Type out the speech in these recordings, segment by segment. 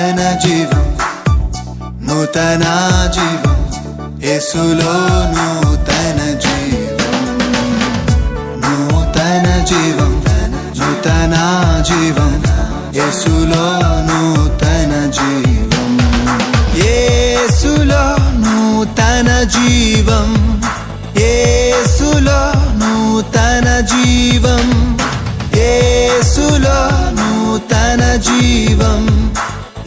నూతన జీవం, నూతన జీవం, యేసులో నూతన జీవం, నూతన జీవం, నూతన జీవం, యేసులో నూతన జీవం, యేసులో నూతన జీవం, యేసులో నూతన జీవం, యేసులో నూతన జీవం,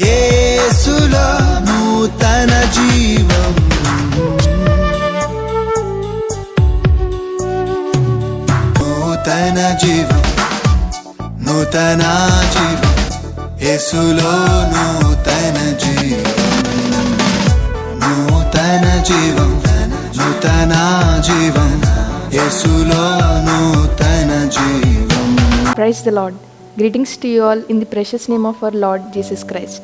యేసులో నూతన జీవం, నూతన జీవం, నూతన జీవం, యేసులో నూతన జీవం, నూతన జీవం, నూతన జీవం, యేసులో నూతన జీవం. Praise the Lord. Greetings to you all in the precious name of our Lord Jesus Christ.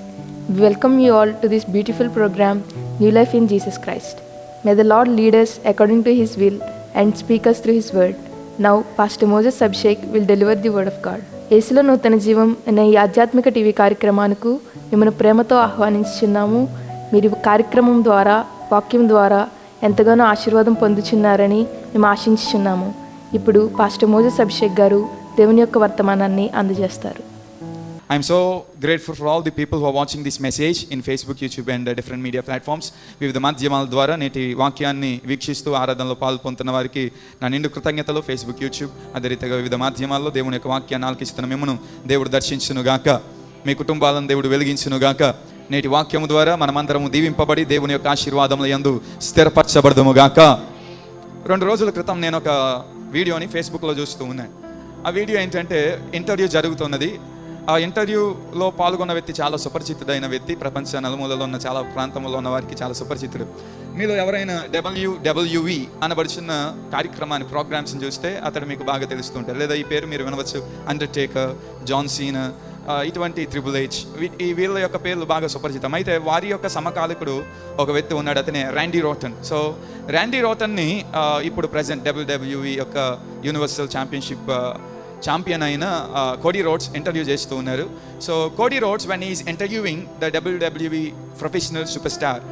We welcome you all to this beautiful program, New Life in Jesus Christ. May the Lord lead us according to His will and speak us through His word. Now, Pastor Moses Abhishek will deliver the word of God. యేసులో నూతన జీవం అనే ఈ ఆధ్యాత్మిక TV కార్యక్రమానికి మిమ్మల్ని ప్రేమతో ఆహ్వానించుచున్నాము. మీరు కార్యక్రమం ద్వారా, వాక్యం ద్వారా ఎంతగానో ఆశీర్వాదం పొందుచున్నారని మేము ఆశించుచున్నాము. ఇప్పుడు పాస్టర్ మోజెస్ అభిషేక్ గారు దేవుని యొక్క వర్తమానాన్ని అందజేస్తారు. I'm so grateful for all the people who are watching this message in Facebook, YouTube and different media platforms. వివిధ మాధ్యమాల ద్వారా నేటి వాక్యాన్ని వీక్షిస్తూ ఆరాధనలో పాల్పొందుతున్న వారికి నా నిండు కృతజ్ఞతలు. ఫేస్బుక్, యూట్యూబ్, అదే రీతిగా వివిధ మాధ్యమాల్లో దేవుని యొక్క వాక్యాన్ని ఆలకిస్తున్న మిమ్మను దేవుడు దర్శించునుగాక, మీ కుటుంబాలను దేవుడు వెలిగించునుగాక. నేటి వాక్యము ద్వారా మనమందరము దీవింపబడి దేవుని యొక్క ఆశీర్వాదముల యందు స్థిరపరచబడదుముగాక. 2 రోజుల క్రితం నేను ఒక వీడియోని ఫేస్బుక్లో చూస్తూ ఉన్నాను. ఆ వీడియో ఏంటంటే, ఇంటర్వ్యూ జరుగుతున్నది. ఆ ఇంటర్వ్యూలో పాల్గొన్న వ్యక్తి చాలా సుపరిచితుడైన వ్యక్తి, ప్రపంచ నలుమూలలో ఉన్న చాలా ప్రాంతంలో ఉన్న వారికి చాలా సుపరిచితుడు. మీలో ఎవరైనా WWE అనబడుచున్న కార్యక్రమాన్ని, ప్రోగ్రామ్స్ని చూస్తే అతడు మీకు బాగా తెలుస్తుంటారు, లేదా ఈ పేరు మీరు వినవచ్చు. అండర్టేకర్, జాన్ సీనా, ఇటువంటి ట్రిపుల్ హెచ్, వీళ్ళ యొక్క పేర్లు బాగా సుపరిచితం. అయితే వారి యొక్క సమకాలికుడు ఒక వ్యక్తి ఉన్నాడు, అతనే ర్యాండీ రోటన్. సో ర్యాండీ రోటన్ని ఇప్పుడు ప్రెసెంట్ WWE యొక్క యూనివర్సల్ ఛాంపియన్షిప్ ఛాంపియన్ అయిన కోడీ రోడ్స్ ఇంటర్వ్యూ చేస్తూ ఉన్నారు. So Cody roads when is interviewing the WWE professional super star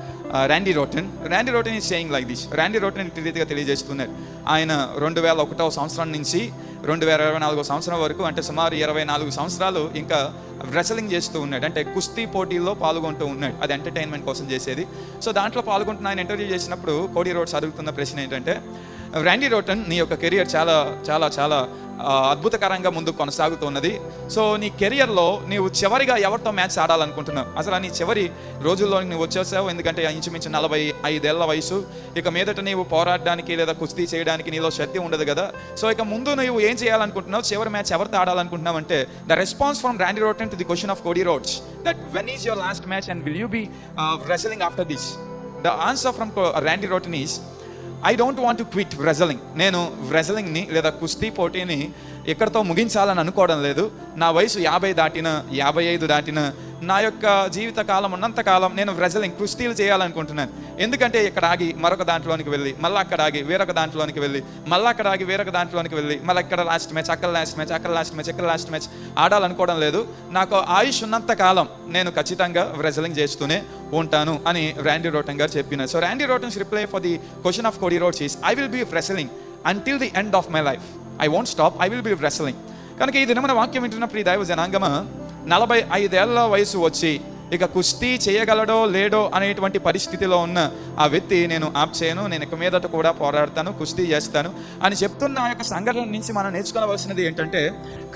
Randy Orton is saying like this. Randy rotten ఈ రీతిగా తెలియజేస్తున్నారు. ఆయన 2001 సంవత్సరం నుంచి 2024 సంవత్సరం వరకు, అంటే సుమారు 24 సంవత్సరాలు ఇంకా రెస్లింగ్ చేస్తూ ఉన్నాడు. అంటే కుస్తీ పోటీల్లో పాల్గొంటూ ఉన్నాడు. అది ఎంటర్టైన్మెంట్ కోసం చేసేది. సో దాంట్లో పాల్గొంటున్న ఆయన ఇంటర్వ్యూ చేసినప్పుడు కోడీ రోడ్స్ అడుగుతున్న ప్రశ్న ఏంటంటే, ర్యాండీ రోటన్, నీ యొక్క కెరియర్ చాలా చాలా చాలా అద్భుతకరంగా ముందుకు కొనసాగుతున్నది. సో నీ కెరియర్లో నీవు చివరిగా ఎవరితో మ్యాచ్ ఆడాలనుకుంటున్నావు? అసలు నీ చివరి రోజుల్లో నువ్వు వచ్చేసావు, ఎందుకంటే ఇంచుమించు 45 ఏళ్ల వయసు. ఇక మీదట నీవు పోరాడడానికి లేదా కుస్తీ చేయడానికి నీలో శక్తి ఉండదు కదా. సో ఇక ముందు నువ్వు ఏం చేయాలనుకుంటున్నావు? చివరి మ్యాచ్ ఎవరితో ఆడాలనుకుంటున్నావు అంటే, the response from Randy Orton to the question of Cody Rhodes that when is your last match and will you be wrestling after this? The answer from Randy Orton is, I don't want to quit wrestling. నేను రెజ్లింగ్ని లేదా కుస్తీ పోటీని ఎక్కడితో ముగించాలని అనుకోవడం లేదు. నా వయసు 50 దాటిన 55 దాటిన నా యొక్క జీవిత కాలం ఉన్నంతకాలం నేను రెజ్లింగ్, కుస్తీలు చేయాలనుకుంటున్నాను. ఎందుకంటే ఇక్కడ ఆగి మరొక దాంట్లోనికి వెళ్ళి, మళ్ళీ అక్కడ ఆగి వేరొక దాంట్లోనికి వెళ్ళి, మళ్ళీ అక్కడ ఆగి వేరొక దాంట్లోనికి వెళ్ళి, మళ్ళీ ఇక్కడ లాస్ట్ మ్యాచ్, అక్కడ లాస్ట్ మ్యాచ్, అక్కడ లాస్ట్ మ్యాచ్, ఇక్కడ లాస్ట్ మ్యాచ్ ఆడాలనుకోవడం లేదు. నాకు ఆయుష్ ఉన్నంతకాలం నేను ఖచ్చితంగా రెజ్లింగ్ చేస్తూనే ఉంటాను అని ర్యాండీ రోటన్ గారు చెప్పినారు. So Randy Orton's reply for the question of Cody Rhodes is, I will be wrestling until the end of my life. I won't stop, I will be wrestling. కనుక ఈ దినమున వాక్యం వింటున్నప్పుడు ఈ దైవ జనాంగమ 45 ఏళ్ల వయసు వచ్చి ఇక కుస్తీ చేయగలడో లేడో అనేటువంటి పరిస్థితిలో ఉన్న ఆ వ్యక్తి, నేను ఆప్ చేయను, నేను ఇక మీదట కూడా పోరాడతాను, కుస్తీ చేస్తాను అని చెప్తున్న ఆ యొక్క సంఘటన నుంచి మనం నేర్చుకోవలసినది ఏంటంటే,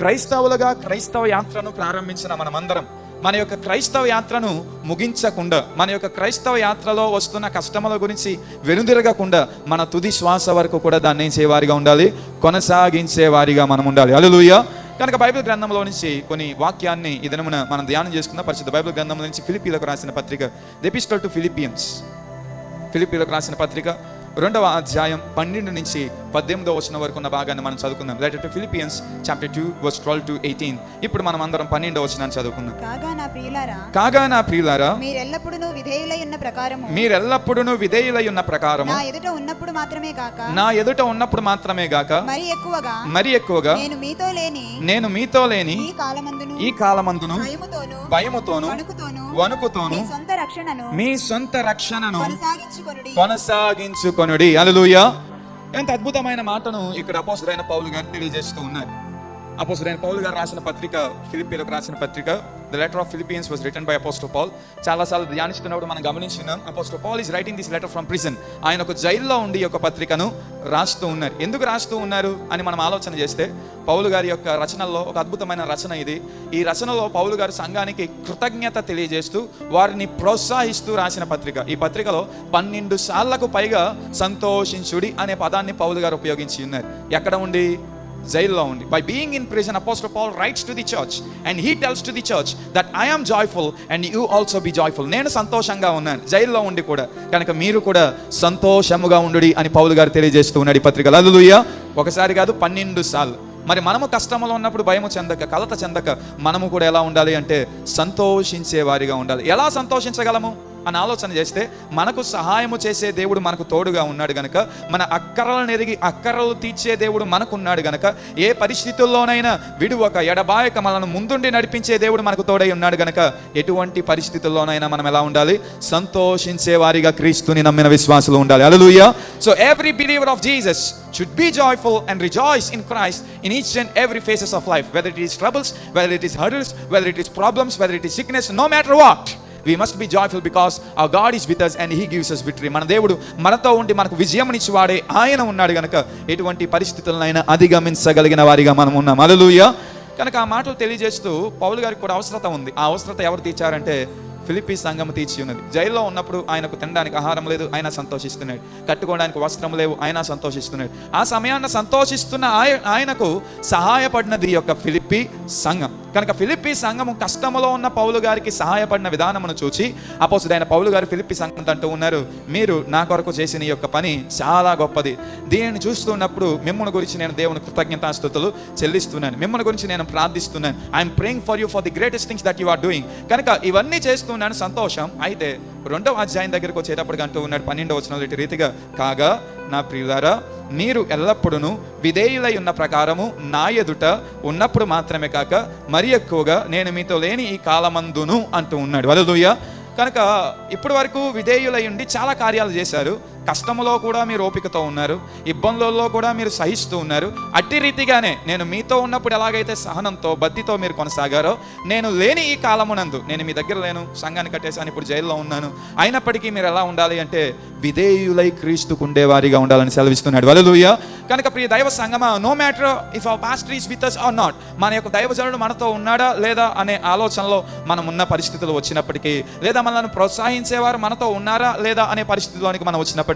క్రైస్తవులుగా క్రైస్తవ యాత్రను ప్రారంభించిన మనమందరం మన యొక్క క్రైస్తవ యాత్రను ముగించకుండా, మన యొక్క క్రైస్తవ యాత్రలో వస్తున్న కష్టముల గురించి వెనుదిరగకుండా మన తుది శ్వాస వరకు కూడా దాన్ని చేసేవారిగా ఉండాలి, కొనసాగించేవారిగా మనం ఉండాలి. హల్లెలూయా. కనుక బైబిల్ గ్రంథంలో నుంచి కొన్ని వాక్యాన్ని ఈ దినమున మనం ధ్యానం చేసుకున్న పరిశుద్ధ బైబిల్ గ్రంథంలో నుంచి ఫిలిప్పీలకు రాసిన పత్రిక, ది ఎపిస్టల్ టు ఫిలిపియన్స్, ఫిలిప్పీలకు రాసిన పత్రిక 2వ అధ్యాయం 12 నుంచి 18వ వచనం వరకు ఉన్న భాగాన్ని మనం చదువుకుందాం. Letter to Philippians chapter 2 verse 12 to 18. ఇప్పుడు మనం అందరం 12వ వచనాన్ని చదువుకుందాం. కాగా నా ప్రియులారా మీరెల్లప్పుడూ విధేయులై ఉన్న ప్రకారము నా ఎదుట ఉన్నప్పుడు మాత్రమే గాక మరి ఎక్కువగా నేను మీతో లేని ఈ కాలమందును భయముతోను వణుకుతోను మీ సొంత రక్షణను కొనసాగించుకొనుడి. హల్లెలూయా. ఎంత అద్భుతమైన మాటను ఇక్కడ అపోస్తలుడైన పౌలు గారు తెలియజేస్తూ ఉన్నారు. అపోస్తలుడైన పౌలు గారు రాసిన పత్రిక, ఫిలిప్పీలకు రాసిన పత్రిక, the letter of Philippians was written by apostle Paul. చాలాసార్లు ధ్యానిస్తున్నప్పుడు మనం గమనించున్నాం, apostle Paul is writing this letter from prison. ఆయన ఒక జైల్లో ఉండి ఒక పత్రికను రాస్తూ ఉన్నారు. ఎందుకు రాస్తూ ఉన్నారు అని మనం ఆలోచన చేస్తే, పౌలు గారి యొక్క రచనల్లో ఒక అద్భుతమైన రచన ఇది. ఈ రచనలో పౌలు గారు సంఘానికి కృతజ్ఞత తెలియజేస్తూ వారిని ప్రోత్సహిస్తూ రాసిన పత్రిక. ఈ పత్రికలో 12 సార్లకు పైగా సంతోషించుడి అనే పదాన్ని పౌలు గారు ఉపయోగించి ఉన్నారు. ఎక్కడ ఉండి? జైల్లో ఉండి. By being in prison, Apostle Paul writes to the church and he tells to the church that I am joyful and you also be joyful. నేను సంతోషంగా ఉన్నాను జైల్లో ఉండి కూడా, కనుక మీరు కూడా సంతోషముగా ఉండుడి అని పౌలు గారు తెలియజేస్తూ ఉన్నాడు ఈ పత్రికలో. హల్లెలూయా. ఒకసారి కాదు, 12 సార్లు. మరి మనము కష్టంలో ఉన్నప్పుడు భయము చెందక, కలత చెందక మనము కూడా ఎలా ఉండాలి అంటే సంతోషించే వారిగా ఉండాలి. ఎలా సంతోషించగలము అని ఆలోచన చేస్తే, మనకు సహాయము చేసే దేవుడు మనకు తోడుగా ఉన్నాడు గనక, మన అక్కరలను ఎరిగి అక్కరలు తీర్చే దేవుడు మనకున్నాడు గనక, ఏ పరిస్థితుల్లోనైనా విడువక ఎడబాయక మనల్ని ముందుండి నడిపించే దేవుడు మనకు తోడై ఉన్నాడు గనక, ఎటువంటి పరిస్థితుల్లోనైనా మనం ఎలా ఉండాలి? సంతోషించే వారిగా క్రీస్తుని నమ్మిన విశ్వాసులు ఉండాలి. హల్లెలూయా. So every believer of Jesus should be joyful and rejoice in Christ in each and every phases of life, whether it is troubles, whether it is hurdles, whether it is problems, whether it is sickness, no matter what. We must be joyful because our God is with us and he gives us victory. మన దేవుడు మనతో ఉండి మనకు విజయమునిచ్చి వాడే ఆయన ఉన్నాడు గనక, ఎటువంటి పరిస్థితులనైనా అధిగమించగలిగిన వారిగా మనం ఉన్నాం. హల్లెలూయా. కనుక ఆ మాటలు తెలియజేస్తూ పౌలు గారికి కూడా అవసరత ఉంది. ఆ అవసరత ఎవరు తీర్చారంటే ఫిలిప్పీ సంఘం తీర్చి ఉన్నది. జైల్లో ఉన్నప్పుడు ఆయనకు తినడానికి ఆహారం లేదు, ఆయన సంతోషిస్తున్నాడు. కట్టుకోవడానికి వస్త్రం లేవు, ఆయన సంతోషిస్తున్నాడు. ఆ సమయాన్ని సంతోషిస్తున్న ఆయనకు సహాయపడినది ఈ యొక్క ఫిలిప్పీ సంఘం. కనుక ఫిలిప్పీ సంఘము కష్టములో ఉన్న పౌలు గారికి సహాయపడిన విధానమును చూచి అపోస్తలుడైన పౌలు గారు ఫిలిప్పీ సంఘంతో అంటూ ఉన్నారు, మీరు నా కొరకు చేసిన ఈ యొక్క పని చాలా గొప్పది. దీనిని చూస్తున్నప్పుడు మిమ్మల్ని గురించి నేను దేవుని కృతజ్ఞతాస్తుతులు చెల్లిస్తున్నాను, మిమ్మల్ని గురించి నేను ప్రార్థిస్తున్నాను. I'm praying for you for the greatest things that you are doing. కనుక ఇవన్నీ చేస్తున్నాను, సంతోషం. అయితే 2వ అధ్యాయం దగ్గరకు వచ్చేటప్పటికి అంటూ ఉన్నాడు 12వ వచనంలో ఇటు రీతిగా, కాగా నా ప్రియులారా మీరు ఎల్లప్పుడూ విధేయులై ఉన్న ప్రకారము నా ఎదుట ఉన్నప్పుడు మాత్రమే కాక మరి ఎక్కువగా నేను మీతో లేని ఈ కాలమందును అంటూ ఉన్నాడు. హల్లెలూయా. కనుక ఇప్పటి వరకు విధేయులై ఉండి చాలా కార్యాలు చేశారు. కష్టములో కూడా మీరు ఓపికతో ఉన్నారు, ఇబ్బందులలో కూడా మీరు సహిస్తూ ఉన్నారు. అట్టి రీతిగానే నేను మీతో ఉన్నప్పుడు ఎలాగైతే సహనంతో భక్తితో మీరు కొనసాగారో, నేను లేని ఈ కాలమునందు, నేను మీ దగ్గర లేను, సంఘాన్ని కట్టేశాను, ఇప్పుడు జైల్లో ఉన్నాను, అయినప్పటికీ మీరు ఎలా ఉండాలి అంటే విధేయులై క్రీస్తుకు ఉండేవారిగా ఉండాలని సెలవిస్తున్నాడు. హల్లెలూయా. కనుక ప్రియ దైవ సంగమా, no matter if our pastor is with us or not, మన యొక్క దైవజనుడు మనతో ఉన్నాడా లేదా అనే ఆలోచనలో మనం ఉన్న పరిస్థితులు వచ్చినప్పటికీ, లేదా మనల్ని ప్రోత్సహించేవారు మనతో ఉన్నారా లేదా అనే పరిస్థితిలోనికి మనం వచ్చినప్పటికీ,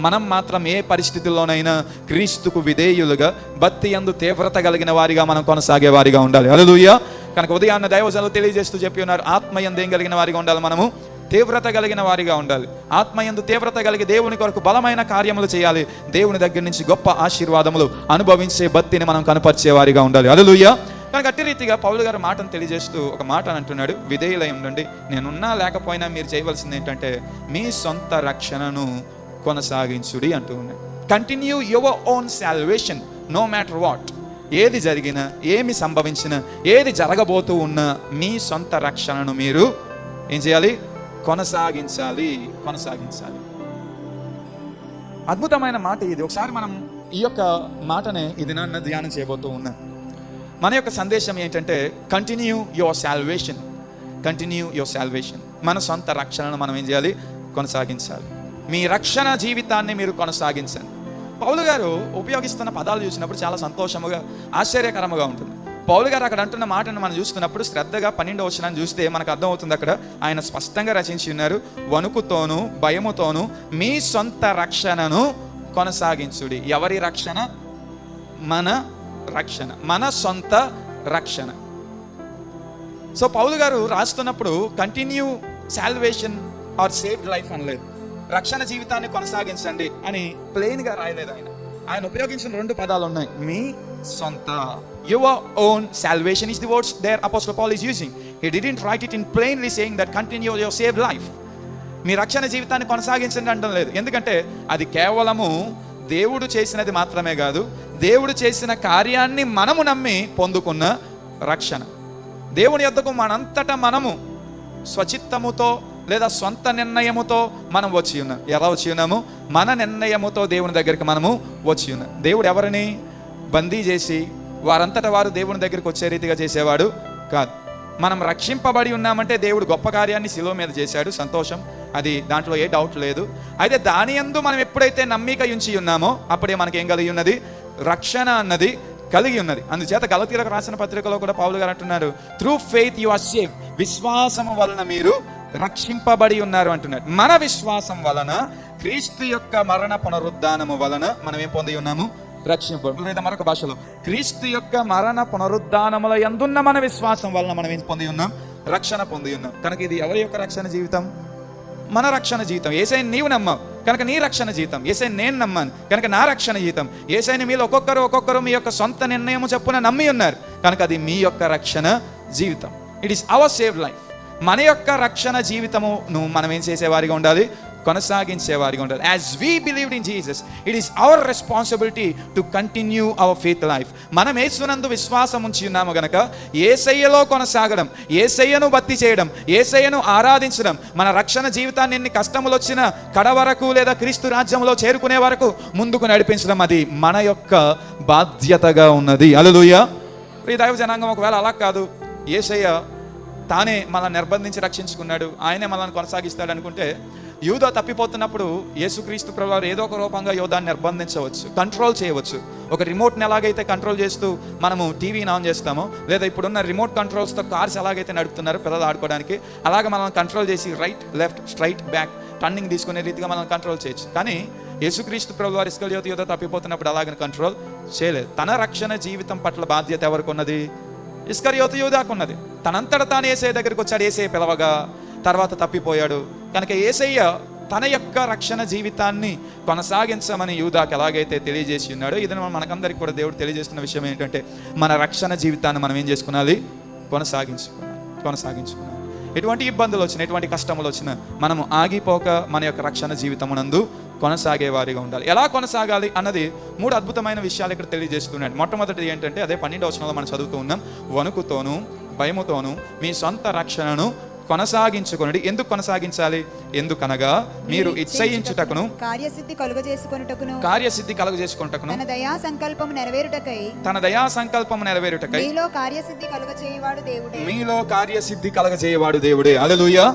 మనం మాత్రం ఏ పరిస్థితుల్లోనైనా క్రీస్తుకు విధేయులుగా భక్తి యందు తీవ్రత కలిగిన వారిగా మనం కొనసాగే వారిగా ఉండాలి. హల్లెలూయా. కనుక ఉదయాన్న దైవజనులు తెలియజేస్తూ చెప్పి ఉన్నారు, ఆత్మయందు ఏం కలిగిన వారిగా ఉండాలి? మనము తీవ్రత కలిగిన వారిగా ఉండాలి. ఆత్మయందు తీవ్రత కలిగి దేవుని కొరకు బలమైన కార్యములు చేయాలి. దేవుని దగ్గర నుంచి గొప్ప ఆశీర్వాదములు అనుభవించే భక్తిని మనం కనపరిచే వారిగా ఉండాలి. హల్లెలూయా. కనుక అట్టి రీతిగా పౌలు గారు మాటను తెలియజేస్తూ ఒక మాట అంటున్నాడు, విధేయులై ఉండండి. నేనున్నా లేకపోయినా మీరు చేయవలసింది ఏంటంటే మీ సొంత రక్షణను కొనసాగించుడి అంటూ ఉన్నాడు. Continue your own salvation no matter what. ఏది జరిగినా, ఏమి సంభవించినా, ఏది జరగబోతూ ఉన్నా మీ సొంత రక్షణను మీరు ఏం చేయాలి? కొనసాగించాలి. అద్భుతమైన మాట ఇది. ఒకసారి మనం ఈ యొక్క మాటనే ఇది నన్ను ధ్యానం చేయబోతూ ఉన్నా. మన యొక్క సందేశం ఏంటంటే కంటిన్యూ యువర్ సాల్వేషన్. మన సొంత రక్షణను మనం ఏం చేయాలి? కొనసాగించాలి. మీ రక్షణ జీవితాన్ని మీరు కొనసాగించండి. పౌలు గారు ఉపయోగిస్తున్న పదాలు చూసినప్పుడు చాలా సంతోషముగా, ఆశ్చర్యకరముగా ఉంటుంది. పౌలు గారు అక్కడ అంటున్న మాటను మనం చూస్తున్నప్పుడు శ్రద్ధగా 12వ వచనాన్ని చూస్తే మనకు అర్థమవుతుంది. అక్కడ ఆయన స్పష్టంగా రచించి ఉన్నారు, వణుకుతోను భయముతోను మీ సొంత రక్షణను కొనసాగించుడి. ఎవరి రక్షణ? మన రక్షణ, మన సొంత రక్షణ. సో పౌలు గారు రాస్తున్నప్పుడు continue salvation or saved life అనలేదు, రక్షణ జీవితాన్ని కొనసాగించండి అని ప్లెయిన్గా రాయలేదు. ఆయన ఆయన ఉపయోగించిన 2 పదాలు ఉన్నాయి, మీ సొంత. Your own salvation is the words there apostle Paul is using. He didn't write it in plainly saying that continue your save life. మీ రక్షణ జీవితాన్ని కొనసాగించండి అంటం లేదు. ఎందుకంటే అది కేవలము దేవుడు చేసినది మాత్రమే కాదు, దేవుడు చేసిన కార్యాన్ని మనము నమ్మి పొందుకున్న రక్షణ. దేవుని యొద్దకు మనంతటా మనము స్వచిత్తముతో లేదా సొంత నిర్ణయముతో మనం వచ్చి ఉన్నాం. ఎలా వచ్చి ఉన్నాము? మన నిర్ణయముతో దేవుని దగ్గరికి మనము వచ్చి ఉన్నాం. దేవుడు ఎవరిని బందీ చేసి వారంతటా వారు దేవుని దగ్గరికి వచ్చే రీతిగా చేసేవాడు కాదు. మనం రక్షింపబడి ఉన్నామంటే దేవుడు గొప్ప కార్యాన్ని శిలువ మీద చేశాడు, సంతోషం, అది దాంట్లో ఏ డౌట్ లేదు. అయితే దాని యందు మనం ఎప్పుడైతే నమ్మిక ఉంచి ఉన్నామో అప్పుడే మనకేం కలిగి ఉన్నది? రక్షణ అన్నది కలిగి ఉన్నది. అందుచేత గలతీయులకు రాసిన పత్రికలో కూడా పౌలు గారు అంటున్నారు, through faith you are saved. విశ్వాసము వలన మీరు రక్షింపబడి ఉన్నారు అంటున్నారు. మన విశ్వాసం వలన క్రీస్తు యొక్క మరణ పునరుద్ధానము వలన మనం ఏం పొంది ఉన్నాము? రక్షింపబడి. లేదా మరొక భాషలో, క్రీస్తు యొక్క మరణ పునరుద్ధానముల యందున్న మన విశ్వాసం వలన మనం ఏం పొంది ఉన్నాం? రక్షణ పొంది ఉన్నాం. కనుక ఇది ఎవరి యొక్క రక్షణ జీవితం? మన రక్షణ జీవితం. యేసయ్యని నీవు నమ్మావు కనుక నీ రక్షణ జీవితం. యేసయ్యని నేను నమ్మాను కనుక నా రక్షణ జీవితం. యేసయ్యని మీలో ఒక్కొక్కరు మీ యొక్క సొంత నిర్ణయము చొప్పున నమ్మి ఉన్నారు కనుక అది మీ యొక్క రక్షణ జీవితం. It is our save life. మన యొక్క రక్షణ జీవితమును మనం ఏం చేసేవారిగా ఉండాలి? కొనసాగించేవారిగా ఉండాలి. As we believed in Jesus, it is our responsibility to continue our faith life. మనం యేసునందు విశ్వాసం ఉంచి ఉన్నాము గనక యేసయ్యలో కొనసాగడం, యేసయ్యను భక్తి చేయడం, యేసయ్యను ఆరాధించడం, మన రక్షణ జీవితాన్ని ఎన్ని కష్టములు వచ్చినా కడ వరకు లేదా క్రీస్తు రాజ్యంలో చేరుకునే వరకు ముందుకు నడిపించడం అది మన యొక్క బాధ్యతగా ఉన్నది. హల్లెలూయా. ఈ దైవ జనాంగం ఒకవేళ అలా కాదు, యేసయ్య తానే మనల్ని నిర్బంధించి రక్షించుకున్నాడు, ఆయనే మనల్ని కొనసాగిస్తాడు అనుకుంటే యూదా తప్పిపోతున్నప్పుడు యేసుక్రీస్తు ప్రభువారు ఏదో ఒక రూపంగా యూదాన్ని నిర్బంధించవచ్చు, కంట్రోల్ చేయవచ్చు. ఒక రిమోట్ని ఎలాగైతే కంట్రోల్ చేస్తూ మనము టీవీని ఆన్ చేస్తామో, లేదా ఇప్పుడున్న రిమోట్ కంట్రోల్స్తో కార్స్ ఎలాగైతే నడుపుతున్నారు పిల్లలు ఆడుకోవడానికి, అలాగే మనల్ని కంట్రోల్ చేసి right, left, straight, back, turning తీసుకునే రీతిగా మనం కంట్రోల్ చేయొచ్చు. కానీ యేసుక్రీస్తు ప్రభువారు ఇస్కరియోతు యూదా తప్పిపోతున్నప్పుడు అలాగని కంట్రోల్ చేయలేదు. తన రక్షణ జీవితం పట్ల బాధ్యత ఎవరికి ఉన్నది? ఇస్కరియోతు యూదాకు ఉన్నది. తనంతట తాను యేసయ్య దగ్గరికి వచ్చాడు, యేసయ్య పిలవగా తర్వాత తప్పిపోయాడు. కనుక యేసయ్య తన యొక్క రక్షణ జీవితాన్ని కొనసాగించమని యూదాకు ఎలాగైతే తెలియజేసి ఉన్నాడో, ఇది మనకందరికి కూడా దేవుడు తెలియజేస్తున్న విషయం ఏంటంటే మన రక్షణ జీవితాన్ని మనం ఏం చేసుకున్నాలి? కొనసాగించుకోవాలి. ఎటువంటి ఇబ్బందులు వచ్చినా, ఎటువంటి కష్టములు వచ్చినా మనము ఆగిపోక మన యొక్క రక్షణ జీవితమునందు కొనసాగే వారిగా ఉండాలి. ఎలా కొనసాగాలి అన్నది 3 అద్భుతమైన విషయాలు ఇక్కడ తెలియజేస్తున్నాడు. మొట్టమొదటిది ఏంటంటే అదే 12వ వచనంలో మనం చదువుతూ ఉన్నాం, వణుకుతోను భయముతోను మీ సొంత రక్షణను కొనసాగించుకొనుడి. ఎందుకు కొనసాగించాలి? ఎందుకనగా మీరు ఇచ్చయించుటకును కార్యసిద్ధి కలుగజేసుకొనుటకును తన దయా సంకల్పము నెరవేరుటకై మీలో కార్యసిద్ధి కలుగజేయవాడు దేవుడే. హల్లెలూయా.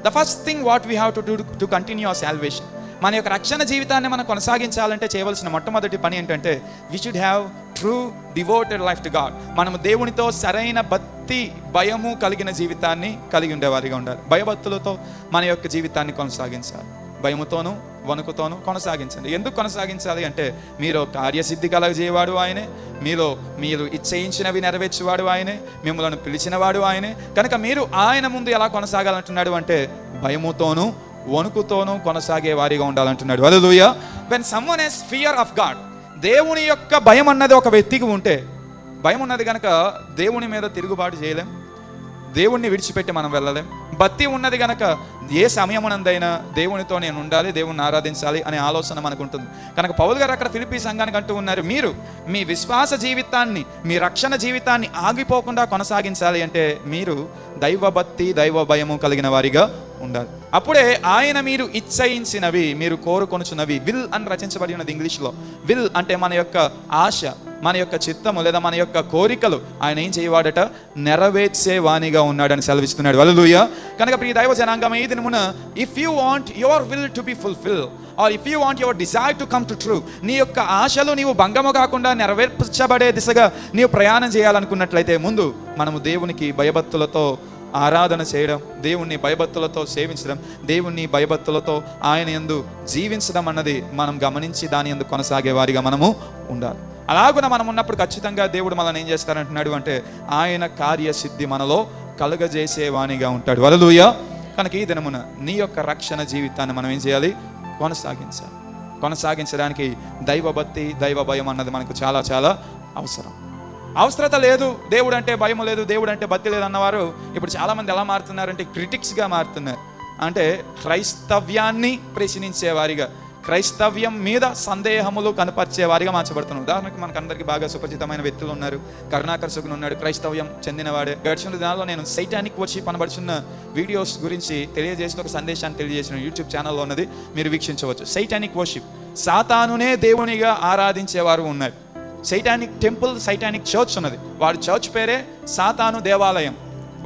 The first thing what we have to do to continue our salvation, మన యొక్క రక్షణ జీవితాన్ని మనం కొనసాగించాలంటే చేయవలసిన మొట్టమొదటి పని ఏంటంటే we should have true devoted life to God. మనము దేవునితో సరైన భక్తి, భయము కలిగిన జీవితాన్ని కలిగి ఉండేవారిగా ఉండాలి. భయభక్తులతో మన యొక్క జీవితాన్ని కొనసాగించాలి. భయముతోనూ వణుకుతోనూ కొనసాగించండి. ఎందుకు కొనసాగించాలి అంటే మీరు కార్యసిద్ధి కలగజేయవాడు ఆయనే, మీరు ఇచ్చయించినవి నెరవేర్చేవాడు ఆయనే, మిమ్మల్ని పిలిచినవాడు ఆయనే. కనుక మీరు ఆయన ముందు ఎలా కొనసాగాలంటున్నాడు అంటే భయముతోనూ వణుకుతోనూ కొనసాగే వారిగా ఉండాలంటున్నాడు. హల్లెలూయా. when someone has fear of God, దేవుని యొక్క భయం అన్నది ఒక వ్యక్తికి ఉంటే, భయం ఉన్నది కనుక దేవుని మీద తిరుగుబాటు చేయలేం, దేవుణ్ణి విడిచిపెట్టి మనం వెళ్ళలేం. భక్తి ఉన్నది కనుక ఏ సమయమునందైనా దేవునితో నేను ఉండాలి, దేవుణ్ణి ఆరాధించాలి అనే ఆలోచన మనకు ఉంటుంది. కనుక పౌలు గారు అక్కడ ఫిలిప్పీ సంఘానికి అంటూ ఉన్నారు, మీరు మీ విశ్వాస జీవితాన్ని, మీ రక్షణ జీవితాన్ని ఆగిపోకుండా కొనసాగించాలి అంటే మీరు దైవభక్తి, దైవ భయము కలిగిన వారిగా ఉండాలి. అప్పుడే ఆయన మీరు ఇచ్చయించినవి, మీరు కోరుకొనుచున్నవి, విల్ అని రచించబడి ఉన్నది ఇంగ్లీష్లో. విల్ అంటే మన యొక్క ఆశ, మన యొక్క చిత్తము లేదా మన యొక్క కోరికలు ఆయన ఏం చేయవాడట? నెరవేర్చేవానిగా ఉన్నాడని సెలవిస్తున్నాడు. హల్లెలూయా. కనుక ప్రియ దైవ జనాంగం, ఈ దినమున if you want your will to be fulfil or if you want your desire to come to true, నీ యొక్క ఆశలు నీవు భంగము కాకుండా నెరవేర్చబడే దిశగా నీవు ప్రయాణం చేయాలనుకున్నట్లయితే ముందు మనము దేవునికి భయభక్తులతో ఆరాధన చేయడం, దేవుణ్ణి భయభక్తులతో సేవించడం, దేవుణ్ణి భయభక్తులతో ఆయన యందు జీవించడం అన్నది మనం గమనించి దాని యందు కొనసాగే వారిగా మనము ఉండాలి. అలాగున మనం ఉన్నప్పుడు ఖచ్చితంగా దేవుడు మనల్ని ఏం చేస్తారంటున్నాడు అంటే ఆయన కార్యసిద్ధి మనలో కలుగజేసేవానిగా ఉంటాడు. హల్లెలూయా. కనుక ఈ దినమున నీ యొక్క రక్షణ జీవితాన్ని మనం ఏం చేయాలి? కొనసాగించాలి. కొనసాగించడానికి దైవభక్తి, దైవ భయం అన్నది మనకు చాలా చాలా అవసరం. అవసరత లేదు, దేవుడు అంటే భయం లేదు, దేవుడు అంటే భక్తి లేదు అన్నవారు ఇప్పుడు చాలామంది ఎలా మారుతున్నారంటే క్రిటిక్స్గా మారుతున్నారు. అంటే క్రైస్తవ్యాన్ని ప్రశ్నించేవారిగా, క్రైస్తవ్యం మీద సందేహములు కనపరిచేవారిగా మార్చబడుతున్నారు. ఉదాహరణకి మనకు అందరికీ బాగా సుపరిచితమైన వ్యక్తులు ఉన్నారు. కరుణాకర్ సుగున్ ఉన్నాడు, క్రైస్తవ్యం చెందినవాడే. గడిచిన దినాల్లో నేను సైటానిక్ వర్షిప్ అనబడుచున్న వీడియోస్ గురించి తెలియజేసిన ఒక సందేశాన్ని తెలియజేసిన యూట్యూబ్ ఛానల్లో ఉన్నది, మీరు వీక్షించవచ్చు. సైటానిక్ వర్షిప్, సాతానునే దేవునిగా ఆరాధించేవారు ఉన్నారు. సైటానిక్ టెంపుల్, సైటానిక్ చర్చ్ ఉన్నది. వారి చర్చ్ పేరే సాతాను దేవాలయం.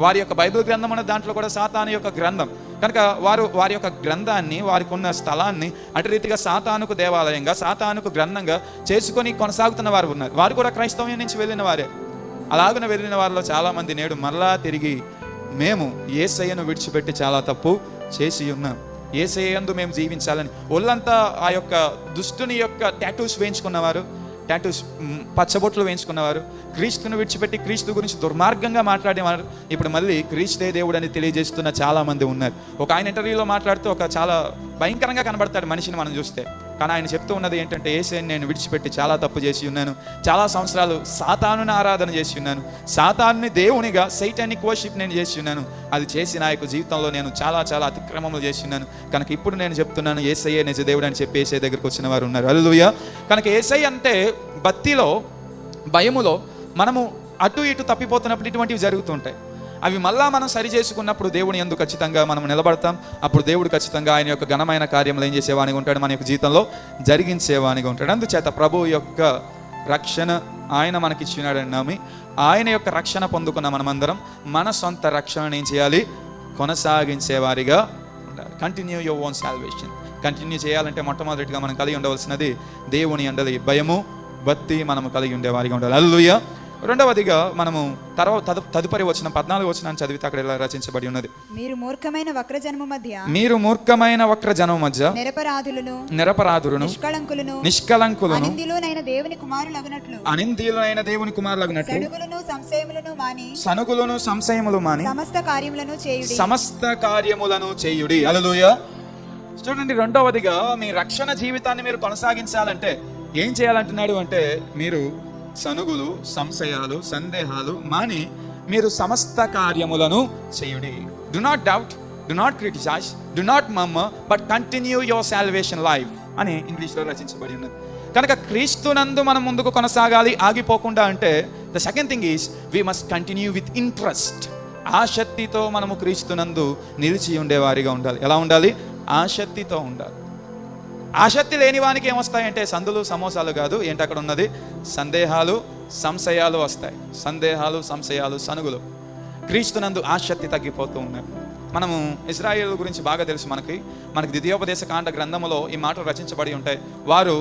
వారి యొక్క బైబిల్ గ్రంథం అనే దాంట్లో కూడా సాతాను యొక్క గ్రంథం కనుక వారి యొక్క గ్రంథాన్ని, వారికి ఉన్న స్థలాన్ని అటు రీతిగా సాతానుకు దేవాలయంగా, సాతానుకు గ్రంథంగా చేసుకొని కొనసాగుతున్న వారు ఉన్నారు. వారు కూడా క్రైస్తవ్యం నుంచి వెళ్ళిన వారే. అలాగున వెళ్ళిన వారిలో చాలామంది నేడు మరలా తిరిగి మేము యేసయ్యను విడిచిపెట్టి చాలా తప్పు చేసి ఉన్నాం, యేసయ్య యందు మేము జీవించాలని ఒళ్ళంతా ఆ యొక్క దుష్టుని యొక్క టాటూస్ వేయించుకున్నవారు, టాటూస్ పచ్చబొట్లు వేయించుకున్నవారు, క్రీస్తును విడిచిపెట్టి క్రీస్తు గురించి దుర్మార్గంగా మాట్లాడేవారు ఇప్పుడు మళ్ళీ క్రీస్తే దేవుడు అని తెలియజేస్తున్న చాలామంది ఉన్నారు. ఒక ఆయన ఇంటర్వ్యూలో మాట్లాడుతూ ఒక చాలా భయంకరంగా కనబడతాడు మనిషిని మనం చూస్తే. కానీ ఆయన చెప్తూ ఉన్నది ఏంటంటే, యేసయ్యను నేను విడిచిపెట్టి చాలా తప్పు చేసి ఉన్నాను, చాలా సంవత్సరాలు సాతానుని ఆరాధన చేసి ఉన్నాను, సాతానుని దేవునిగా సైటానిక్ వర్షిప్ నేను చేసి ఉన్నాను. అది చేసి నా యొక్క జీవితంలో నేను చాలా చాలా అతిక్రమములు చేసి ఉన్నాను. కనుక ఇప్పుడు నేను చెప్తున్నాను, యేసయ్యే నిజ దేవుడు అని చెప్పి యేసయ్య దగ్గరికి వచ్చిన వారు ఉన్నారు. హల్లెలూయా. కనుక యేసయ్య అంటే భక్తిలో, భయములో మనము అటు ఇటు తప్పిపోతున్నప్పుడు ఇటువంటివి జరుగుతుంటాయి. అవి మళ్ళా మనం సరి చేసుకున్నప్పుడు దేవుని యందు ఖచ్చితంగా మనం నిలబడతాం. అప్పుడు దేవుడు ఖచ్చితంగా ఆయన యొక్క ఘనమైన కార్యములు ఏం చేసేవానిగా ఉంటాడు, మన యొక్క జీవితంలో జరిగించేవానిగా ఉంటాడు. అందుచేత ప్రభు యొక్క రక్షణ ఆయన మనకిచ్చినాడని నమ్మి ఆయన యొక్క రక్షణ పొందుకున్న మనమందరం మన సొంత రక్షణను ఏం చేయాలి, కొనసాగించేవారిగా ఉండాలి. Continue your own salvation. Continue చేయాలంటే మొట్టమొదటిగా మనం కలిగి ఉండవలసినది దేవుని యందలి భయము, భక్తి మనము కలిగి ఉండేవారిగా ఉండాలి. హల్లెలూయా. రెండవదిగా మనము తదుపరి వచ్చిన 14 వచనాన్ని చదివితే అక్కడ ఇలా రచించబడి ఉన్నది, మీరు మూర్ఖమైన వక్రజనము మధ్య నిరపరాధులను నిష్కళంకులను అనింద్యులైన దేవుని కుమారులగునట్లు సనుగులను సంశయములు మాని సమస్త కార్యములను చేయుడి. హల్లెలూయా. చూడండి, రెండవదిగా మీ రక్షణ జీవితాన్ని మీరు కొనసాగించాలంటే ఏం చేయాలంటున్నాడు అంటే, మీరు సనుగులు, సంశయాలు, సందేహాలు మాని మీరు సమస్త కార్యములను చేయుడి. Do not doubt, do not criticize, do not murmur, but continue your salvation life అని ఇంగ్లీష్లో రచించబడి ఉన్నది. కనుక క్రీస్తునందు మనం ముందుకు కొనసాగాలి ఆగిపోకుండా అంటే, the second thing is we must continue with interest. ఆసక్తితో మనము క్రీస్తునందు నిలిచి ఉండేవారిగా ఉండాలి. ఎలా ఉండాలి? ఆసక్తితో ఉండాలి. ఆసక్తి లేని వానికి ఏమొస్తాయంటే సందులు సమోసాలు కాదు, ఏంటి అక్కడ ఉన్నది, సందేహాలు, సంశయాలు వస్తాయి. సందేహాలు, సంశయాలు, సనుగులు. క్రీస్తునందు ఆసక్తి తగ్గిపోతూ ఉన్నాయి. మనము ఇశ్రాయేలు గురించి బాగా తెలుసు. మనకి ద్వితీయోపదేశ కాండ గ్రంథములో ఈ మాటలు రచించబడి ఉంటాయి. వారు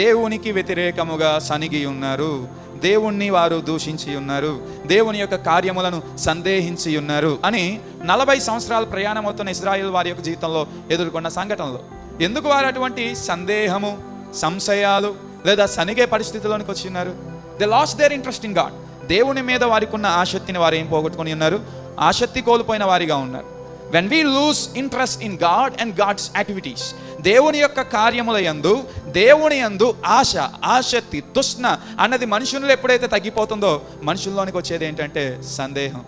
దేవునికి వ్యతిరేకముగా సనిగి ఉన్నారు, దేవుణ్ణి వారు దూషించి ఉన్నారు, దేవుని యొక్క కార్యములను సందేహించి ఉన్నారు అని 40 సంవత్సరాల ప్రయాణం అవుతున్న ఇశ్రాయేలు వారి యొక్క జీవితంలో ఎదుర్కొన్న సంఘటనలు. ఎందుకు వారు అటువంటి సందేహము, సంశయాలు లేదా సనిగే పరిస్థితిలోనికి వచ్చి ఉన్నారు? They last their interest in God. దేవుని మీద వారికి ఉన్న ఆసక్తిని వారు ఏం పోగొట్టుకుని ఉన్నారు? ఆసక్తి కోల్పోయిన వారిగా ఉన్నారు. When we lose interest in God and God's activities, దేవుని యొక్క కార్యముల యందు, దేవుని యందు ఆశ, ఆసక్తి, తృష్ణ అన్నది మనుషుల్లో ఎప్పుడైతే తగ్గిపోతుందో మనుషుల్లోనికి వచ్చేది ఏంటంటే సందేహం,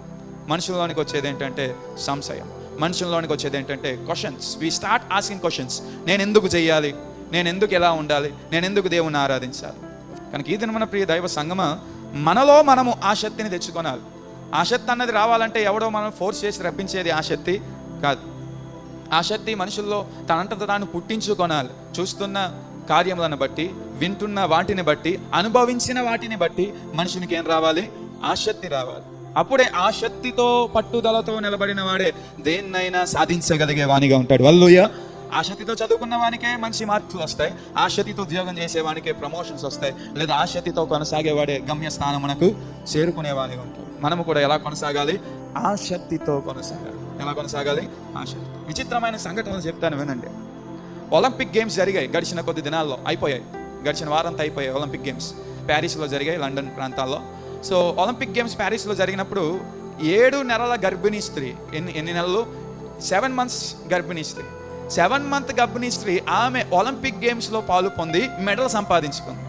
మనుషుల్లోనికి వచ్చేది ఏంటంటే సంశయం, మనుషుల్లోనికి వచ్చేది ఏంటంటే questions. We start asking questions. నేను ఎందుకు చేయాలి, నేను ఎందుకు ఎలా ఉండాలి, నేను ఎందుకు దేవుని ఆరాధించాలి? కనుక ఈ దినమున ప్రియ దైవ సంగమ, మనలో మనము ఆసక్తిని తెచ్చుకోవాలి. ఆసక్తి అన్నది రావాలంటే ఎవడో మనం ఫోర్స్ చేసి రప్పించేది ఆసక్తి కాదు. ఆసక్తి మనుషుల్లో తనంతట తాను పుట్టించుకోనాలి. చూస్తున్న కార్యములను బట్టి, వింటున్న వాటిని బట్టి, అనుభవించిన వాటిని బట్టి మనుషునికి ఏం రావాలి? ఆసక్తి రావాలి. అప్పుడే ఆసక్తితో పట్టుదలతో నిలబడిన వాడే దేన్నైనా సాధించగలిగే వానిగా ఉంటాడు. హల్లెలూయా. ఆసక్తితో చదువుకున్న వానికే మంచి మార్కులు వస్తాయి, ఆసక్తితో ఉద్యోగం చేసేవానికే ప్రమోషన్స్ వస్తాయి, లేదా ఆసక్తితో కొనసాగేవాడే గమ్యస్థానమునకు చేరుకునేవానిగా ఉంటాడు. మనము కూడా ఎలా కొనసాగాలి? ఆసక్తితో కొనసాగాలి. ఎలా కొనసాగాలి? ఆసక్తి. విచిత్రమైన సంఘటనలు చెప్తాను వినండి. ఒలింపిక్ గేమ్స్ జరిగాయి గడిచిన కొద్ది దినాల్లో, అయిపోయాయి. గడిచిన వారంతా అయిపోయాయి ఒలింపిక్ గేమ్స్. ప్యారిస్లో జరిగాయి, లండన్ ప్రాంతాల్లో. సో ఒలింపిక్ గేమ్స్ ప్యారిస్లో జరిగినప్పుడు 7 నెలల గర్భిణీ స్త్రీ, ఎన్ని నెలలు? 7 months గర్భిణీ స్త్రీ. 7 month గర్భిణీ స్త్రీ ఆమె ఒలింపిక్ గేమ్స్లో పాలు పొంది మెడల్ సంపాదించుకుంది.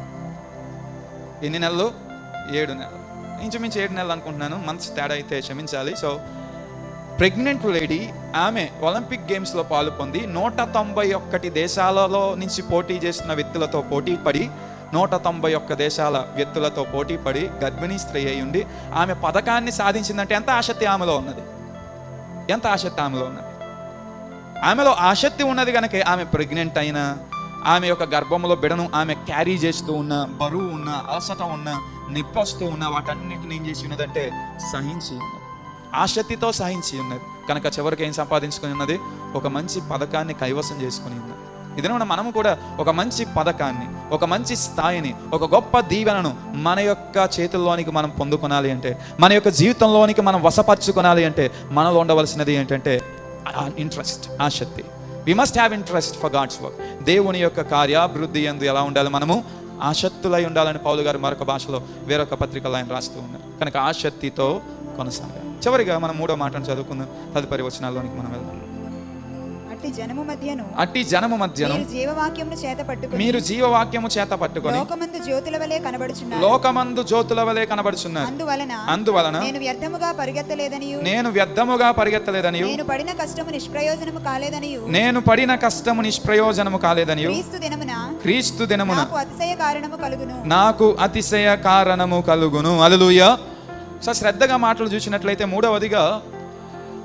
ఎన్ని నెలలు? 7 నెలలు, ఇంచుమించు 7 నెలలు అనుకుంటున్నాను, మంత్స్ తేడా అయితే క్షమించాలి. సో ప్రెగ్నెంట్ లేడీ ఆమె ఒలింపిక్ గేమ్స్లో పాలు పొంది 191 దేశాలలో నుంచి పోటీ చేస్తున్న వ్యక్తులతో పోటీ పడి 191 దేశాల వ్యక్తులతో పోటీ పడి గర్భిణీ స్త్రీ అయి ఉండి ఆమె పథకాన్ని సాధించిందంటే ఎంత ఆసక్తి ఆమెలో ఉన్నది, ఎంత ఆసక్తి ఆమెలో ఉన్నది. ఆమెలో ఆసక్తి ఉన్నది కనుక ఆమె ప్రెగ్నెంట్ అయినా, ఆమె యొక్క గర్భంలో బిడను ఆమె క్యారీ చేస్తూ ఉన్న, బరువు ఉన్న, అలసట ఉన్న, నిప్పొస్తూ ఉన్న వాటన్నిటిని ఏం చేసి ఉన్నదంటే సహించి ఉన్నది, ఆసక్తితో సహించి ఉన్నది. కనుక చివరికి ఏం సంపాదించుకుని ఉన్నది? ఒక మంచి పథకాన్ని కైవసం చేసుకుని ఉన్నది. ఇదన మనము కూడా ఒక మంచి పథకాన్ని, ఒక మంచి స్థాయిని, ఒక గొప్ప దీవెనను మన యొక్క చేతుల్లోనికి మనం పొందుకోనాలి అంటే, మన యొక్క జీవితంలోనికి మనం వశపరచుకోనాలి అంటే మనలో ఉండవలసినది ఏంటంటే ఇంట్రెస్ట్, ఆసక్తి. We must have interest for God's work. దేవుని యొక్క కార్యాభివృద్ధి యందు ఎలా ఉండాలి? మనము ఆసక్తులై ఉండాలని పౌలు గారు మరొక భాషలో వేరొక పత్రికలో ఆయన రాస్తూ ఉన్నారు. కనుక ఆసక్తితో కొనసాగాలి. చివరిగా మనం 3వ మాటను చదువుకుందాం, తదుపరి వచనాల్లోనికి మనం వెళ్దాం. అట్టి జనము మధ్యను మీరు జీవవాక్యము చేత పట్టుకొని లోకమందు జ్యోతుల వలె కనబడుచున్నారు. అందువలన నేను వ్యర్థముగా పరిగెత్తలేదనియు నేను పడిన కష్టము నిష్ప్రయోజనము కాలేదనియు క్రీస్తు దినమున నాకు అతిశయ కారణము కలుగును. హల్లెలూయా. సో శ్రద్ధగా మాటలు చూసినట్లయితే 3వదిగా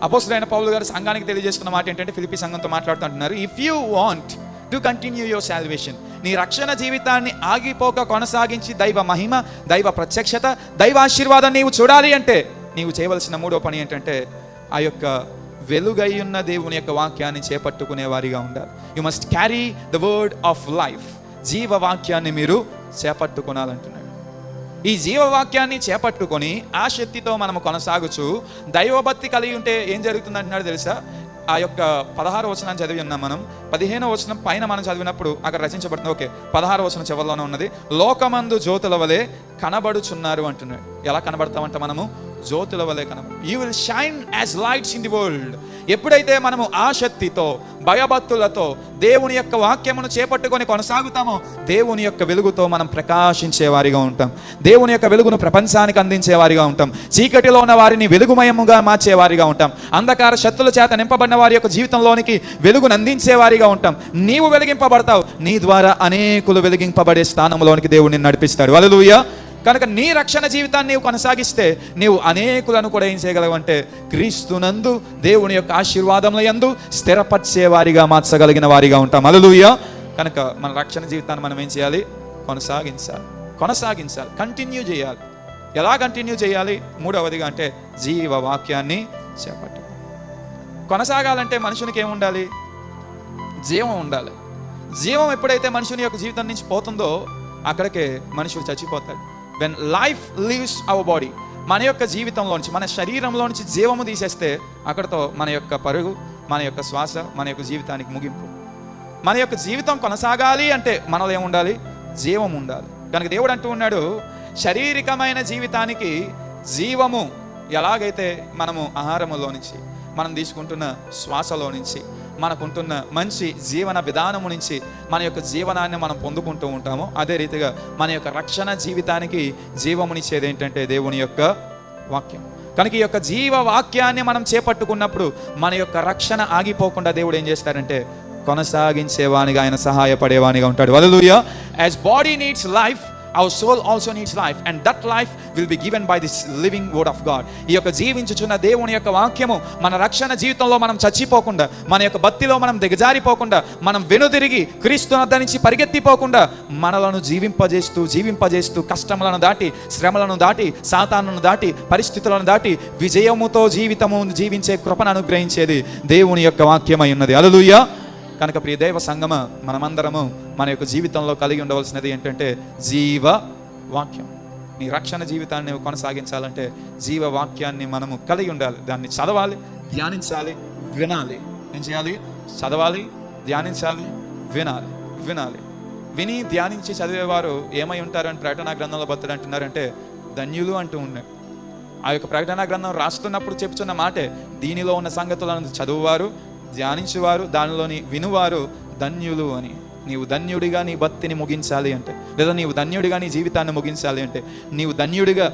అపోస్తలుడైన పౌలు గారు సంఘానికి తెలియజేస్తున్న మాట ఏంటంటే, ఫిలిప్పీ సంఘంతో మాట్లాడుతుంటున్నారు, if you want to continue your salvation, నీ రక్షణ జీవితాన్ని ఆగిపోక కొనసాగించి దైవ మహిమ, దైవ ప్రత్యక్షత, దైవ ఆశీర్వాదం నీవు చూడాలి అంటే నీవు చేయవలసిన 3వ పని ఏంటంటే ఆ యొక్క వెలుగై ఉన్న దేవుని యొక్క వాక్యాన్ని చేపట్టుకునే వారిగా ఉండాలి. You must carry the word of life. జీవ వాక్యాన్ని మీరు చేపట్టుకోనాలంటున్నాడు. ఈ జీవవాక్యాన్ని చేపట్టుకొని ఆ శక్తితో మనము కొనసాగుచు దైవభక్తి కలిగి ఉంటే ఏం జరుగుతుంది అంటున్నాడు తెలుసా? ఆ యొక్క 16వ వచనాన్ని చదివి ఉన్నాం మనం. 15వ వచనం పైన మనం చదివినప్పుడు అక్కడ రచించబడుతుంది. ఓకే, 16వ వచనం చివరిలోనే ఉన్నది, లోకమందు జ్యోతుల వలె కనబడుచున్నారు అంటున్నాడు. ఎలా కనబడతామంట? మనము జ్యోతుల వలె కనబడు. You will shine as lights in the world. ఎప్పుడైతే మనము ఆసక్తితో, భయభక్తులతో దేవుని యొక్క వాక్యమును చేపట్టుకొని కొనసాగుతామో దేవుని యొక్క వెలుగుతో మనం ప్రకాశించే వారిగా ఉంటాం. దేవుని యొక్క వెలుగును ప్రపంచానికి అందించే వారిగా ఉంటాం. చీకటిలో ఉన్న వారిని వెలుగుమయముగా మార్చే వారిగా ఉంటాం. అంధకార శక్తుల చేత నింపబడిన వారి యొక్క జీవితంలోనికి వెలుగును అందించే వారిగా ఉంటాం. నీవు వెలిగింపబడతావు, నీ ద్వారా అనేకులు వెలిగింపబడే స్థానంలోనికి దేవుడిని నడిపిస్తాడు. హల్లెలూయా. కనుక నీ రక్షణ జీవితాన్ని నీవు కొనసాగిస్తే నీవు అనేకులను కూడా ఏం చేయగలవంటే క్రీస్తునందు దేవుని యొక్క ఆశీర్వాదముల యందు స్థిరపరిచే వారిగా మార్చగలిగిన వారిగా ఉంటాం. హల్లెలూయా. కనుక మన రక్షణ జీవితాన్ని మనం ఏం చేయాలి? కొనసాగించాలి, కంటిన్యూ చేయాలి. ఎలా కంటిన్యూ చేయాలి? 3వదిగా అంటే జీవ వాక్యాన్ని చేపట్టు. కొనసాగాలంటే మనుషునికి ఏముండాలి? జీవం ఉండాలి. జీవం ఎప్పుడైతే మనుషుని యొక్క జీవితం నుంచి పోతుందో అక్కడికే మనుషుడు చచ్చిపోతాడు. When life leaves our body, మన యొక్క జీవితంలోంచి, మన శరీరంలో నుంచి జీవము తీసేస్తే అక్కడతో మన యొక్క పరుగు, మన యొక్క శ్వాస, మన యొక్క జీవితానికి ముగింపు. మన యొక్క జీవితం కొనసాగాలి అంటే మనలో ఏముండాలి? జీవం ఉండాలి. కనుక దేవుడు అంటూ ఉన్నాడు, శారీరకమైన జీవితానికి జీవము ఎలాగైతే మనము ఆహారములో నుంచి, మనం తీసుకుంటున్న శ్వాసలో నుంచి, మనకుంటున్న మంచి జీవన విధానము నుంచి మన యొక్క జీవనాన్ని మనం పొందుకుంటూ ఉంటామో అదే రీతిగా మన యొక్క రక్షణ జీవితానికి జీవమునిచ్చేది ఏంటంటే దేవుని యొక్క వాక్యం. కనుక ఈ యొక్క జీవ వాక్యాన్ని మనం చేపట్టుకున్నప్పుడు మన యొక్క రక్షణ ఆగిపోకుండా దేవుడు ఏం చేస్తారంటే కొనసాగించేవానిగా, ఆయన సహాయపడేవానిగా ఉంటాడు. Hallelujah. As body needs life, our soul also needs life, and that life will be given by this living word of God. ఈ యొక్క జీవించుచున్న దేవుని యొక్క వాక్యము మన రక్షణ జీవితంలో మనం చచ్చిపోకుండా, మన యొక్క భక్తిలో మనం దిగజారిపోకుండా, మనం వెనుదిరిగి క్రీస్తును వద్ద నుంచి పరిగెత్తిపోకుండా మనలను జీవింపజేస్తూ కష్టములను దాటి, శ్రమలను దాటి, సాతానును దాటి, పరిస్థితులను దాటి విజయముతో జీవితము జీవించే కృపను అనుగ్రహించేది దేవుని యొక్క వాక్యమై ఉన్నది. హల్లెలూయా. కనుక ప్రియ దైవ సంగమ, మనమందరము మన యొక్క జీవితంలో కలిగి ఉండవలసినది ఏంటంటే జీవ వాక్యం. నీ రక్షణ జీవితాన్ని కొనసాగించాలంటే జీవ వాక్యాన్ని మనము కలిగి ఉండాలి. దాన్ని చదవాలి, ధ్యానించాలి, వినాలి. ఏం చేయాలి? చదవాలి, ధ్యానించాలి, వినాలి. విని ధ్యానించి చదివేవారు ఏమై ఉంటారని ప్రకటన గ్రంథంలో భక్తుడు అంటున్నారంటే ధన్యులు అంటూ ఉన్నాయి. ఆ యొక్క ప్రకటన గ్రంథం రాస్తున్నప్పుడు చెప్తున్న మాటే, దీనిలో ఉన్న సంగతులను చదువువారు, ధ్యానించువారు దానిలోని వినువారు ధన్యులు అని. నీవు ధన్యుడిగా నీ భక్తిని ముగించాలి అంటే, లేదా నీవు ధన్యుడిగా నీ జీవితాన్ని ముగించాలి అంటే, నీవు ధన్యుడిగా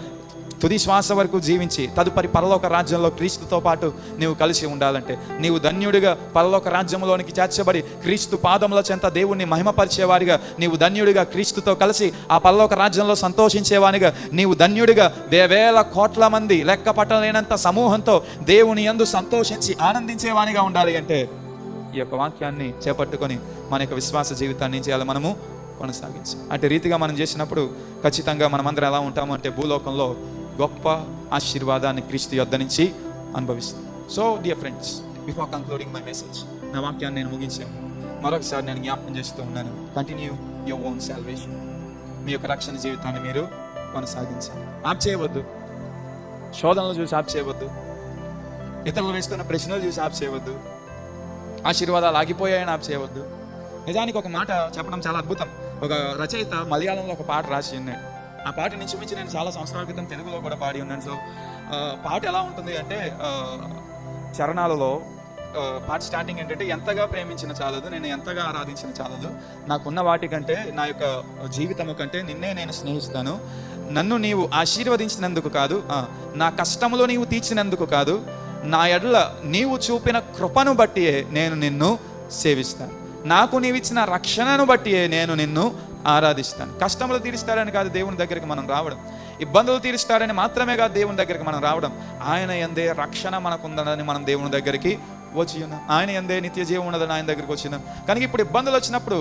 తుది శ్వాస వరకు జీవించి తదుపరి పరలోక రాజ్యంలో క్రీస్తుతో పాటు నీవు కలిసి ఉండాలంటే, నీవు ధన్యుడిగా పరలోక రాజ్యంలోనికి చేర్చబడి క్రీస్తు పాదముల చెంత దేవుణ్ణి మహిమపరిచేవారిగా, నీవు ధన్యుడిగా క్రీస్తుతో కలిసి ఆ పరలోక రాజ్యంలో సంతోషించేవానిగా, నీవు ధన్యుడిగా వేవేల కోట్ల మంది లెక్క పట్టలేనంత సమూహంతో దేవుని యందు సంతోషించి ఆనందించేవానిగా ఉండాలి అంటే, ఈ యొక్క వాక్యాన్ని చేపట్టుకొని మన యొక్క విశ్వాస జీవితాన్ని ఏం చేయాలి, మనము కొనసాగించాలి. అటు రీతిగా మనం చేసినప్పుడు ఖచ్చితంగా మనమందరం ఎలా ఉంటాము అంటే, భూలోకంలో గొప్ప ఆశీర్వాదాన్ని క్రీస్తు యొద్ద నుంచి అనుభవిస్తాం. So dear friends, before concluding my message, నా వాక్యాన్ని నేను ముగించాను. మరొకసారి నేను జ్ఞాపకం చేస్తూ ఉన్నాను, కంటిన్యూ యువర్ ఓన్ సాల్వేషన్. మీ యొక్క రక్షణ జీవితాన్ని మీరు కొనసాగించాలి. ఆప్ చేయవద్దు, శోధనలు చూసి ఆప్ చేయవద్దు, ఇతరులు వేస్తున్న ప్రశ్నలు చూసి ఆప్ చేయవద్దు, ఆశీర్వాదాలు ఆగిపోయాయని ఆప్ చేయవద్దు. నిజానికి ఒక మాట చెప్పడం చాలా అద్భుతం. ఒక రచయిత మలయాళంలో ఒక పాట రాసి ఉన్నాడు. ఆ పాటని చూపించి నేను చాలా సంవత్సరాల క్రితం తెలుగులో కూడా పాడి ఉన్నాను. సో పాట ఎలా ఉంటుంది అంటే, చరణాలలో పాట స్టార్టింగ్ ఏంటంటే, ఎంతగా ప్రేమించిన చాలదు, నేను ఎంతగా ఆరాధించిన చాలదు, నాకున్న వాటికంటే నా యొక్క జీవితము కంటే నిన్నే నేను స్నేహిస్తాను. నన్ను నీవు ఆశీర్వదించినందుకు కాదు, నా కష్టములో నీవు తీర్చినందుకు కాదు, నా ఎడల నీవు చూపిన కృపను బట్టియే నేను నిన్ను సేవిస్తాను. నాకు నీవిచ్చిన రక్షణను బట్టియే నేను నిన్ను ఆరాధిస్తాను. కష్టములు తీరుస్తాడని కాదు దేవుని దగ్గరికి మనం రావడం, ఇబ్బందులు తీరుస్తాడని మాత్రమే కాదు దేవుని దగ్గరికి మనం రావడం. ఆయన యందే రక్షణ మనకుందని మనం దేవుని దగ్గరికి వచ్చి ఉన్నాం. ఆయన యందే నిత్య జీవం ఉన్నదని ఆయన దగ్గరికి వచ్చినాం. కనుక ఇప్పుడు ఇబ్బందులు వచ్చినప్పుడు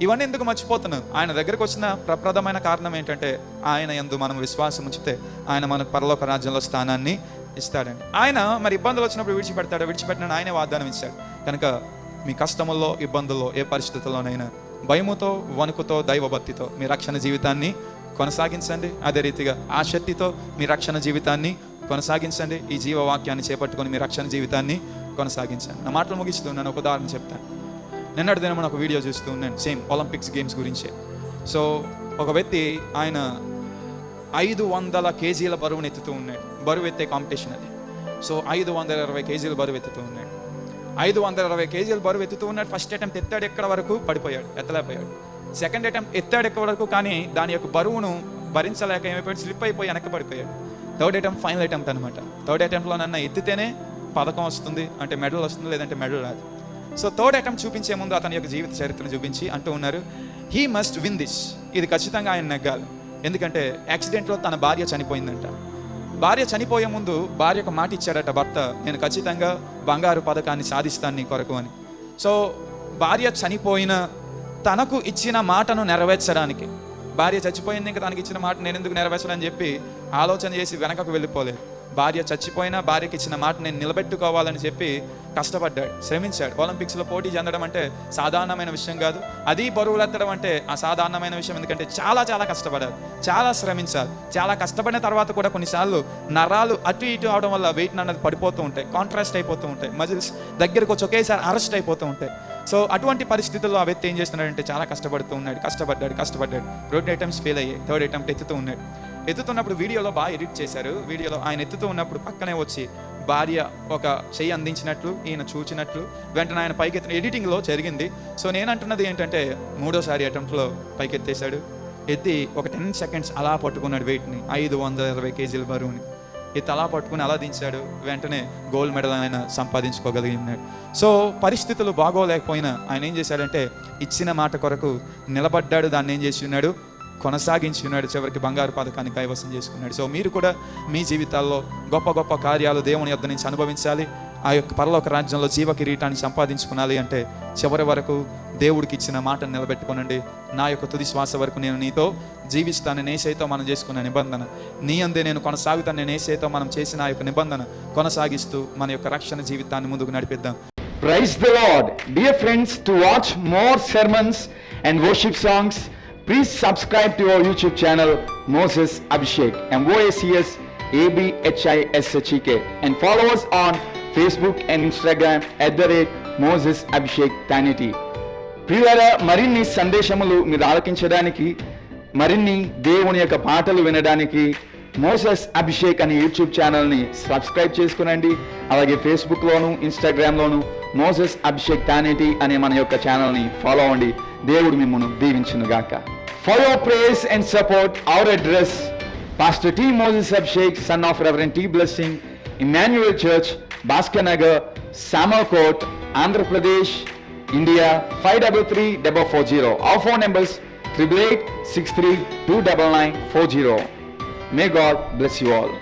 ఇవన్నీ ఎందుకు మర్చిపోతున్నాం? ఆయన దగ్గరికి వచ్చిన ప్రప్రదమైన కారణం ఏంటంటే, ఆయన యందు మనం విశ్వాసం ఉంచితే ఆయన మనకు పరలోక రాజ్యంలో స్థానాన్ని ఇస్తాడండి. ఆయన మరి ఇబ్బందులు వచ్చినప్పుడు విడిచిపెడతాడు, విడిచిపెట్టిన ఆయనే వాగ్దానం ఇచ్చాడు. కనుక మీ కష్టముల్లో, ఇబ్బందుల్లో, ఏ పరిస్థితుల్లోనైనా భయముతో, వణుకుతో, దైవభక్తితో మీ రక్షణ జీవితాన్ని కొనసాగించండి. అదే రీతిగా ఆ శక్తితో మీ రక్షణ జీవితాన్ని కొనసాగించండి. ఈ జీవవాక్యాన్ని చేపట్టుకొని మీ రక్షణ జీవితాన్ని కొనసాగించండి. నా మాటలు ముగిస్తూ నేను ఒక ఉదాహరణ చెప్తాను. నిన్నటి దినం ఒక వీడియో చూస్తూ ఉన్నాను, సేమ్ ఒలింపిక్స్ గేమ్స్ గురించే. సో ఒక వ్యక్తి ఆయన 500 కేజీల బరువును ఎత్తుతూ ఉన్నాడు. బరువు ఎత్తే కాంపిటీషన్ అది. సో 520 కేజీల బరువు ఎత్తుతూ ఉన్నాడు. 520 కేజీల బరువు ఎత్తుతూ ఉన్నాడు. ఫస్ట్ అటెంప్ట్ ఎత్తాడు, ఎక్కడ వరకు పడిపోయాడు, ఎత్తలేకపోయాడు. సెకండ్ అటెంప్ట్ ఎత్తాడు ఎక్కడ వరకు, కానీ దాని యొక్క బరువును భరించలేక ఏమైపోయాడు, స్లిప్ అయిపోయి వెనక్కి పడిపోయాడు. థర్డ్ అటెంప్ట్ ఫైనల్ అటెంప్ట్ అనమాట. థర్డ్ అటెంప్ట్లో నన్ను ఎత్తితేనే పథకం వస్తుంది, అంటే మెడల్ వస్తుంది, లేదంటే మెడల్ రాదు. సో థర్డ్ అటెంప్ట్ చూపించే ముందు అతని యొక్క జీవిత చరిత్రను చూపించి అంటూ ఉన్నారు, హీ మస్ట్ విన్ దిస్. ఇది ఖచ్చితంగా ఆయన నెగ్గాలి. ఎందుకంటే యాక్సిడెంట్లో తన భార్య చనిపోయిందంట. భార్య చనిపోయే ముందు భార్యకు మాట ఇచ్చాడట భర్త, నేను ఖచ్చితంగా బంగారు పథకాన్ని సాధిస్తాను నీ కొరకు అని. సో భార్య చనిపోయిన తనకు ఇచ్చిన మాటను నెరవేర్చడానికి, భార్య చచ్చిపోయింది, ఇంకా తనకి ఇచ్చిన మాట నేను ఎందుకు నెరవేర్చాలని చెప్పి ఆలోచన చేసి వెనకకు వెళ్ళిపోలేదు. భార్య చచ్చిపోయినా భార్యకి ఇచ్చిన మాట నేను నిలబెట్టుకోవాలని చెప్పి కష్టపడ్డాడు, శ్రమించాడు. ఒలింపిక్స్లో పోటీ చెందడం అంటే సాధారణమైన విషయం కాదు. అది బరువులు ఎత్తడం అంటే అసాధారణమైన విషయం. ఎందుకంటే చాలా చాలా కష్టపడాలి, చాలా శ్రమించాలి. చాలా కష్టపడిన తర్వాత కూడా కొన్నిసార్లు నరాలు అటు ఇటు అవడం వల్ల వెయిట్ అన్నది పడిపోతూ ఉంటాయి, కాంట్రాస్ట్ అయిపోతూ ఉంటాయి, మజిల్స్ దగ్గరకు వచ్చి ఒకేసారి అరెస్ట్ అయిపోతూ ఉంటాయి. సో అటువంటి పరిస్థితుల్లో ఆ వ్యక్తి ఏం చేస్తున్నాడంటే చాలా కష్టపడుతూ ఉన్నాడు. కష్టపడ్డాడు. 2 అటెంప్ట్స్ ఫెయిల్ అయ్యాయి. థర్డ్ అటెంప్ట్ ఎత్తుతూ ఉన్నాడు. ఎత్తుతున్నప్పుడు వీడియోలో బాగా ఎడిట్ చేశారు. వీడియోలో ఆయన ఎత్తుతూ ఉన్నప్పుడు పక్కనే వచ్చి భార్య ఒక చెయ్యి అందించినట్లు ఈయన చూచినట్లు వెంటనే ఆయన పైకెత్తిన ఎడిటింగ్లో జరిగింది. సో నేను అంటున్నది ఏంటంటే, 3వ అటెంప్ట్లో పైకెత్తేశాడు. ఎత్తి ఒక 10 seconds అలా పట్టుకున్నాడు వెయిట్ని, 520 కేజీల బరువుని ఎత్తి అలా పట్టుకుని అలా దించాడు. వెంటనే గోల్డ్ మెడల్ ఆయన సంపాదించుకోగలిగినాడు. సో పరిస్థితులు బాగోలేకపోయినా ఆయన ఏం చేశాడంటే, ఇచ్చిన మాట కొరకు నిలబడ్డాడు. దాన్ని ఏం చేసి ఉన్నాడు, కొనసాగించి ఉన్నాడు. చివరికి బంగారు పథకాన్ని కైవసం చేసుకున్నాడు. సో మీరు కూడా మీ జీవితాల్లో గొప్ప గొప్ప కార్యాలు దేవుని యొద్ద నుంచి అనుభవించాలి. ఆ యొక్క పరలోక రాజ్యంలో జీవ కిరీటాన్ని సంపాదించుకోవాలి అంటే చివరి వరకు దేవుడికి ఇచ్చిన మాటను నిలబెట్టుకోనండి. నా యొక్క తుది శ్వాస వరకు నేను నీతో జీవిస్తాను. నేను ఏసైతో మనం చేసుకున్న నిబంధన, నీ అందే నేను కొనసాగుతాను. నేను ఏసైతో మనం చేసిన ఆ యొక్క నిబంధన కొనసాగిస్తూ మన యొక్క రక్షణ జీవితాన్ని ముందుకు నడిపిద్దాం. Praise the Lord. Dear friends, to watch more sermons and worship songs, please subscribe to our YouTube channel Moses Abhishek, MOACS ABHISHEK, and follow us on Facebook and Instagram @Moses Abhishek Tanity. ప్రియులారా, మరిన్ని సందేశములు మీరు ఆలకించడానికి, మరిన్ని దేవుని యొక్క పాటలు వినడానికి Moses Abhishek అనే YouTube ఛానల్ని సబ్స్క్రైబ్ చేసుకునండి. అలాగే ఫేస్బుక్లోను, ఇన్స్టాగ్రామ్లోను మోసెస్ అభిషేక్ తానేటి అనే మన యొక్క ఛానల్ని ఫాలో అవ్వండి. దేవుడు మిమ్మల్ని దీవించును గాక. For your praise and support, our address, Pastor T. Moses Abhishek, son of Reverend T. Blessing, Emmanuel Church, Bhaskar Nagar, Samalkot, Andhra Pradesh, India 533440. Our phone numbers 8883 29940. May God bless you all.